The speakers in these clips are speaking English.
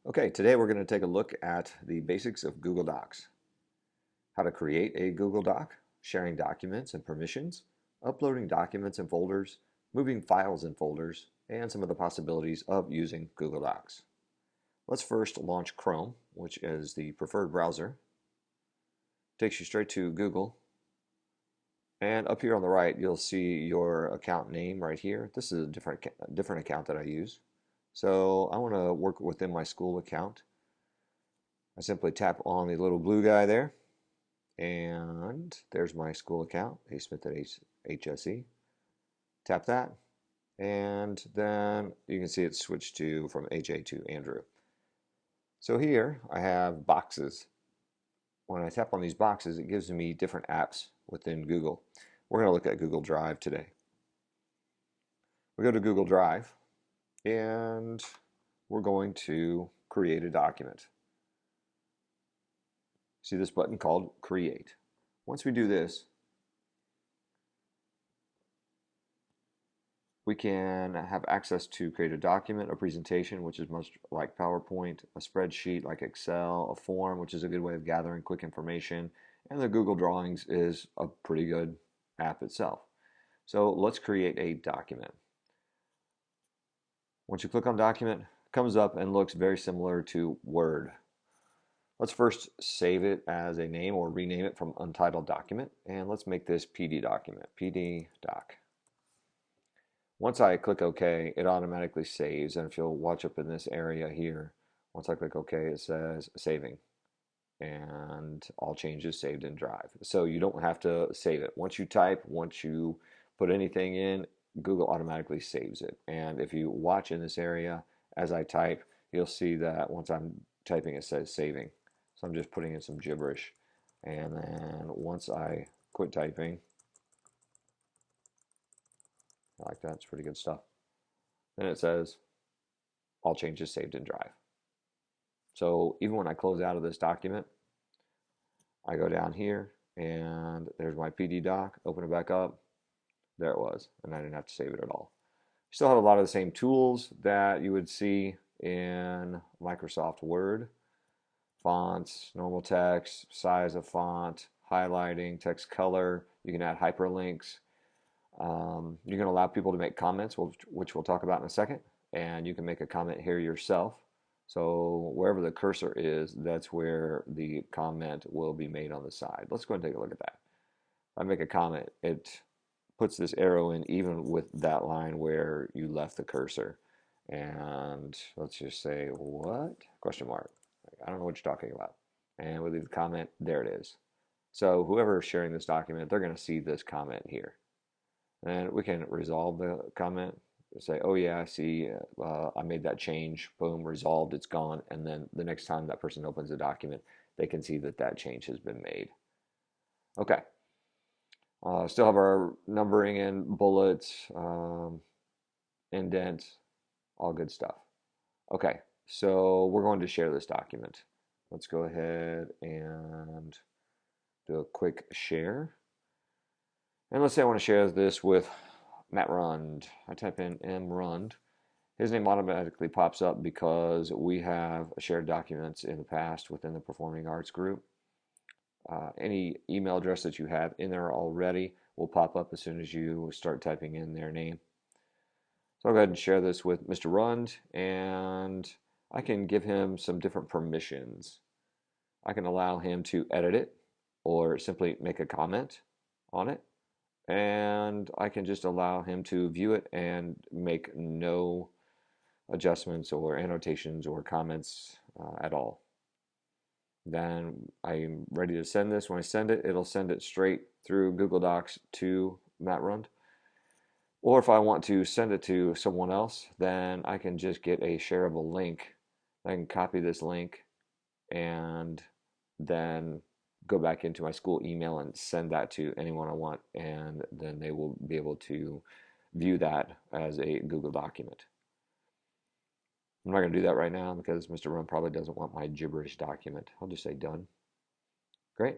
Okay, today we're going to take a look at the basics of Google Docs. How to create a Google Doc, sharing documents and permissions, uploading documents and folders, moving files and folders, and some of the possibilities of using Google Docs. Let's first launch Chrome, which is the preferred browser. Takes you straight to Google. And up here on the right, you'll see your account name right here. This is a different account that I use. So I want to work within my school account. I simply tap on the little blue guy there, and there's my school account, A. Smith at HSE. Tap that, and then you can see it switched to from AJ to Andrew. So here I have boxes. When I tap on these boxes, it gives me different apps within Google. We're going to look at Google Drive today. We go to Google Drive, and we're going to create a document. See this button called Create. Once we do this, we can have access to create a document, a presentation, which is much like PowerPoint, a spreadsheet like Excel, a form, which is a good way of gathering quick information, and the Google Drawings is a pretty good app itself. So let's create a document. Once you click on document, it comes up and looks very similar to Word. Let's first save it as a name or rename it from untitled document, and let's make this PD document, PD doc. Once I click OK, it automatically saves, and if you'll watch up in this area here, once I click OK, it says saving, and all changes saved in Drive. So you don't have to save it. Once you type, once you put anything in, Google automatically saves it. And if you watch in this area, as I type, you'll see that once I'm typing, it says saving. So I'm just putting in some gibberish. And then once I quit typing, I like that, it's pretty good stuff. Then it says all changes saved in Drive. So even when I close out of this document, I go down here and there's my PD doc, open it back up. There it was, and I didn't have to save it at all. Still have a lot of the same tools that you would see in Microsoft Word. Fonts, normal text, size of font, highlighting, text color. You can add hyperlinks. You can allow people to make comments, which we'll talk about in a second. And you can make a comment here yourself. So wherever the cursor is, that's where the comment will be made on the side. Let's go ahead and take a look at that. If I make a comment, it puts this arrow in even with that line where you left the cursor. And let's just say, what? Question mark. I don't know what you're talking about. And we leave the comment, there it is. So whoever is sharing this document, they're going to see this comment here. And we can resolve the comment, say, oh yeah, I see, I made that change, boom, resolved, it's gone. And then the next time that person opens the document, they can see that that change has been made. Okay. Still have our numbering and bullets, indents, all good stuff. Okay, so we're going to share this document. Let's go ahead and do a quick share. And let's say I want to share this with Matt Rund. I type in M. Rund. His name automatically pops up because we have shared documents in the past within the Performing Arts group. Any email address that you have in there already will pop up as soon as you start typing in their name. So I'll go ahead and share this with Mr. Rund, and I can give him some different permissions. I can allow him to edit it or simply make a comment on it, and I can just allow him to view it and make no adjustments or annotations or comments at all. Then I'm ready to send this. When I send it, it'll send it straight through Google Docs to Matt Rund. Or if I want to send it to someone else, then I can just get a shareable link. I can copy this link and then go back into my school email and send that to anyone I want, and then they will be able to view that as a Google document. I'm not going to do that right now because Mr. Rund probably doesn't want my gibberish document. I'll just say done. Great.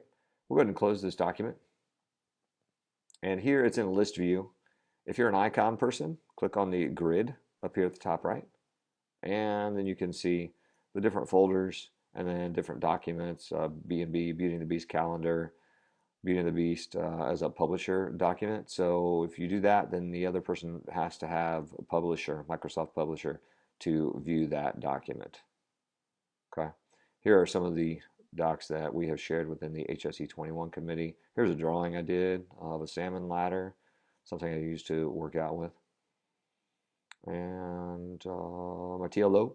We'll go ahead and close this document. And here it's in list view. If you're an icon person, click on the grid up here at the top right, and then you can see the different folders and then different documents, B&B, Beauty and the Beast calendar, Beauty and the Beast as a publisher document. So if you do that, then the other person has to have a publisher, Microsoft Publisher, to view that document. Okay. Here are some of the docs that we have shared within the HSE 21 committee. Here's a drawing I did of a salmon ladder, something I used to work out with. And my TLO,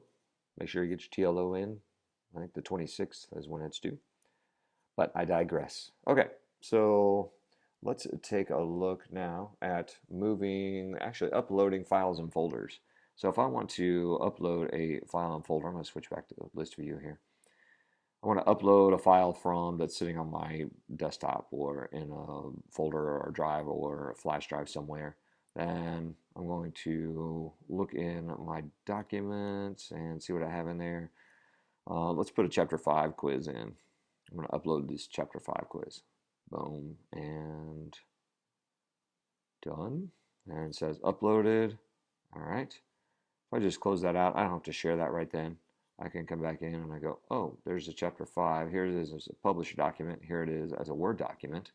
make sure you get your TLO in. I think the 26th is when it's due. But I digress. Okay, so let's take a look now at actually uploading files and folders. So if I want to upload a file and folder, I'm going to switch back to the list view here. I want to upload a file from that's sitting on my desktop or in a folder or drive or a flash drive somewhere. Then I'm going to look in my documents and see what I have in there. Let's put a chapter 5 quiz in. I'm going to upload this chapter 5 quiz. Boom, and done. And it says uploaded. All right. If I just close that out, I don't have to share that right then. I can come back in and I go, oh, there's a chapter 5. Here it is as a published document. Here it is as a Word document.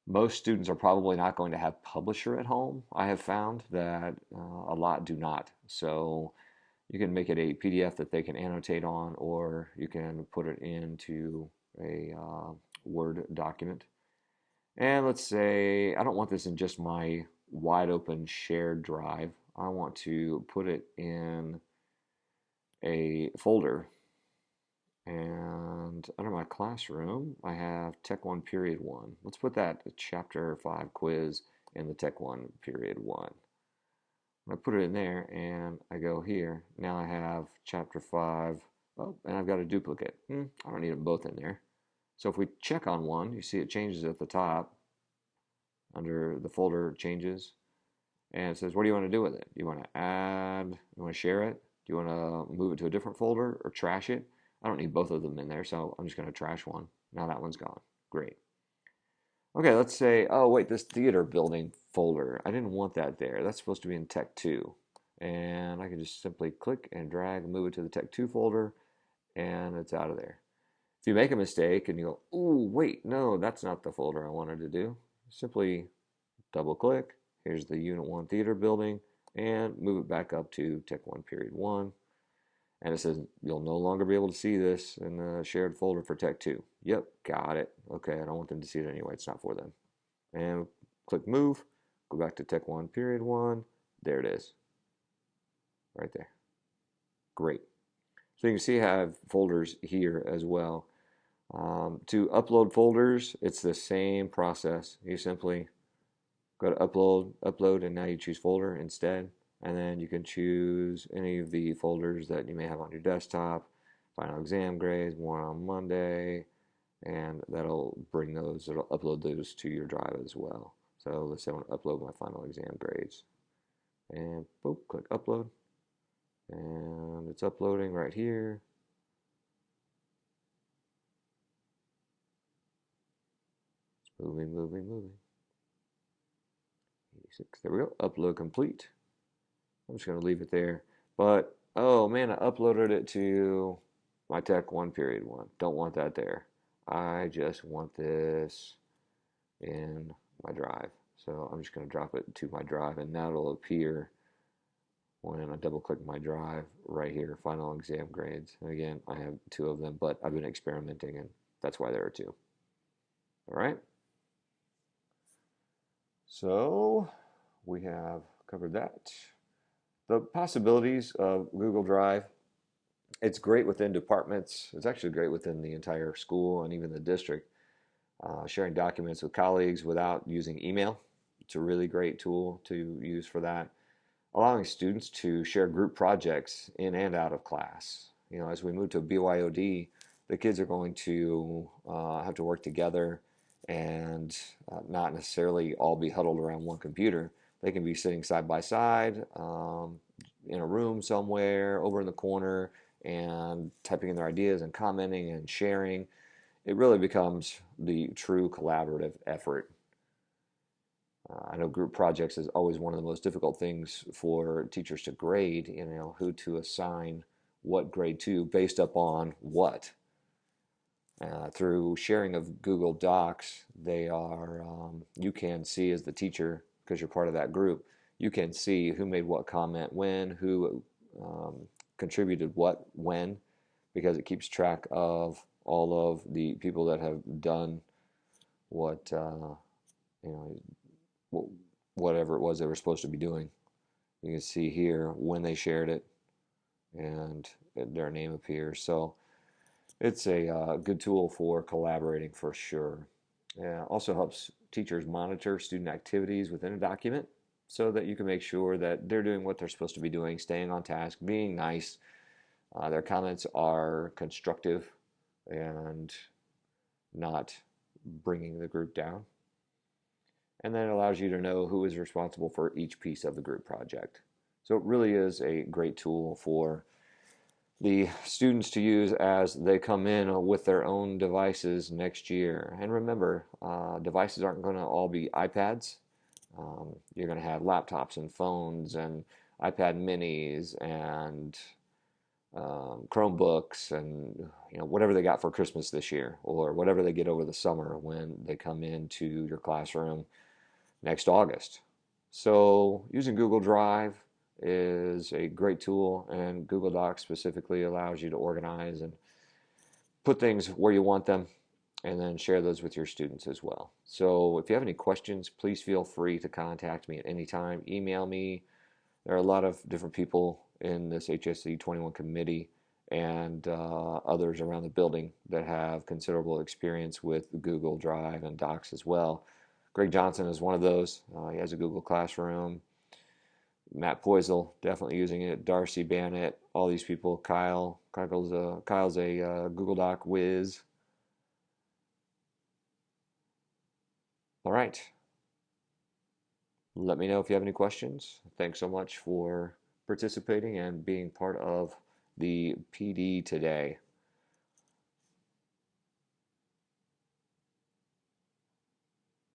Most students are probably not going to have Publisher at home. I have found that a lot do not. So you can make it a PDF that they can annotate on, or you can put it into a Word document. And let's say I don't want this in just my wide open shared drive. I want to put it in a folder. And under my classroom, I have Tech 1 Period 1. Let's put that Chapter 5 quiz in the Tech 1 Period 1. I put it in there and I go here. Now I have Chapter 5. Oh, and I've got a duplicate. I don't need them both in there. So if we check on one, you see it changes at the top under the folder changes. And it says, what do you want to do with it? Do you want to add? You want to share it? Do you want to move it to a different folder or trash it? I don't need both of them in there, so I'm just going to trash one. Now that one's gone. Great. Okay, let's say, oh wait, this theater building folder, I didn't want that there. That's supposed to be in Tech 2. And I can just simply click and drag and move it to the Tech 2 folder, and it's out of there. If you make a mistake and you go, oh wait, no, that's not the folder I wanted to do, simply double click. Here's the Unit 1 theater building, and move it back up to Tech 1 Period 1. And it says you'll no longer be able to see this in the shared folder for Tech 2. Yep, got it. Okay, I don't want them to see it anyway. It's not for them. And click Move. Go back to Tech 1 Period 1. There it is. Right there. Great. So you can see I have folders here as well. To upload folders, it's the same process. You simply go to upload, and now you choose folder instead. And then you can choose any of the folders that you may have on your desktop. Final exam grades, one on Monday, and that'll bring those, it'll upload those to your drive as well. So let's say I want to upload my final exam grades. And boop, click upload. And it's uploading right here. It's moving, moving, moving. 86, there we go, upload complete. I'm just going to leave it there. But, oh man, I uploaded it to my Tech 1 Period 1. Don't want that there. I just want this in my drive. So I'm just going to drop it to my drive, and that'll appear when I double click my drive right here, final exam grades. And again, I have 2 of them, but I've been experimenting, and that's why there are 2. All right. So we have covered that. The possibilities of Google Drive, it's great within departments. It's actually great within the entire school and even the district. Sharing documents with colleagues without using email. It's a really great tool to use for that. Allowing students to share group projects in and out of class. You know, as we move to BYOD, the kids are going to have to work together and not necessarily all be huddled around one computer. They can be sitting side by side in a room somewhere over in the corner and typing in their ideas and commenting and sharing. It really becomes the true collaborative effort. I know group projects is always one of the most difficult things for teachers to grade, you know, who to assign what grade 2 based upon what. Through sharing of Google Docs, they are you can see as the teacher, because you're part of that group, you can see who made what comment when, who um, contributed what when, because it keeps track of all of the people that have done what you know whatever it was they were supposed to be doing. You can see here when they shared it, and their name appears. So it's a good tool for collaborating for sure. Also helps teachers monitor student activities within a document so that you can make sure that they're doing what they're supposed to be doing, staying on task, being nice. Their comments are constructive and not bringing the group down. And then it allows you to know who is responsible for each piece of the group project. So it really is a great tool for the students to use as they come in with their own devices next year. And remember, devices aren't going to all be iPads. You're going to have laptops and phones and iPad minis and Chromebooks and whatever they got for Christmas this year, or whatever they get over the summer when they come into your classroom next August. So using Google Drive is a great tool, and Google Docs specifically allows you to organize and put things where you want them and then share those with your students as well. So if you have any questions, please feel free to contact me at any time. Email me. There are a lot of different people in this HSC 21 committee and others around the building that have considerable experience with Google Drive and Docs as well. Greg Johnson is one of those. He has a Google Classroom. Matt Poisel definitely using it. Darcy Bannett, all these people. Kyle's a Google Doc whiz. All right. Let me know if you have any questions. Thanks so much for participating and being part of the PD today.